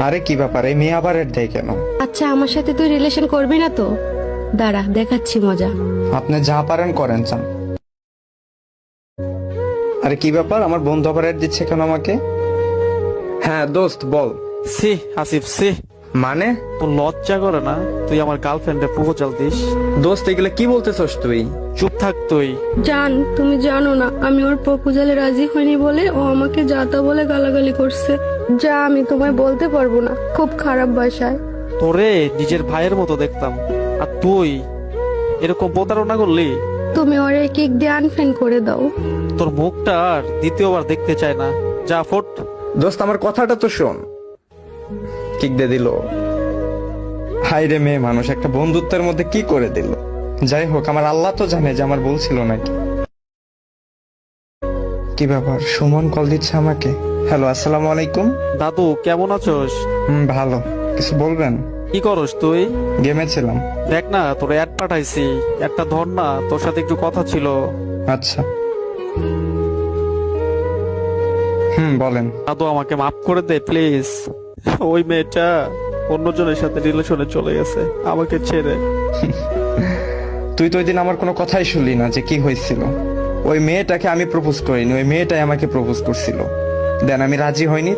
আরে কি ব্যাপার, এই মেয়ে আবার এর দেয় কেন? আচ্ছা আমার সাথে তুই রিলেশন করবি না তো? দাঁড়া দেখাচ্ছি মজা। আপনি যা পারেন করেন চান। আরে কি ব্যাপার, আমার বন্ধু আবার এর দিচ্ছে কেন আমাকে? হ্যাঁ দোস্ত বল। সি আসিফ সি, মানে? তোর লজ্জা করে না তুই আমার গার্লফ্রেন্ডে প্রপোজাল দিস? দোস্ত এগুলো কি বলতেছস তুই? চুপ থাক তুই। জান তুমি জানো না আমি ওর প্রপোজালে রাজি হইনি বলে ও আমাকে যাতা বলে গালাগালি করছে। যা আমি তোমায় বলতে পারবো না, খুব খারাপ ভাষায়। তোরে নিজের ভাইয়ের মতো দেখতাম, আর তুই এরকম প্রতারণা করলি? তুমি ওরে কিক দিয়ে আনফ্রেন্ড করে দাও। তোর মুখটা আর দ্বিতীয়বার দেখতে চায় না, যা ফোট। দোস্ত আমার কথাটা তো শোন। কিক দিয়ে দিল। হাই রে মেয়ে মানুষ, একটা বন্ধুত্বের মধ্যে কি করে দিল। যাই হোক, আমার আল্লাহ তো জানে যে আমার ভুল ছিল নাকি। কি ব্যাপার, সুমন কল দিচ্ছে আমাকে। হ্যালো, আসসালামু আলাইকুম। দাদু কেমন আছোস? ভালো। কিছু বলবেন? কি করস তুই? গেমে ছিলাম। দেখ না তোর অ্যাড পাঠাইছি, একটা ধর না, তোর সাথে একটু কথা ছিল। আচ্ছা। বলেন। দাদু আমাকে মাফ করে দে প্লিজ। ওই মেয়েটা অন্যজনের সাথে রিলেশনে চলে গেছে আমাকে ছেড়ে। তুই তো ওই দিন আমার কোনো কথাই শুনলি না যে কি হয়েছিল। ওই মেয়েটাকে আমি প্রপোজ করিনি, ওই মেয়েটাই আমাকে প্রপোজ করছিল। দেন আমি রাজি হইনি।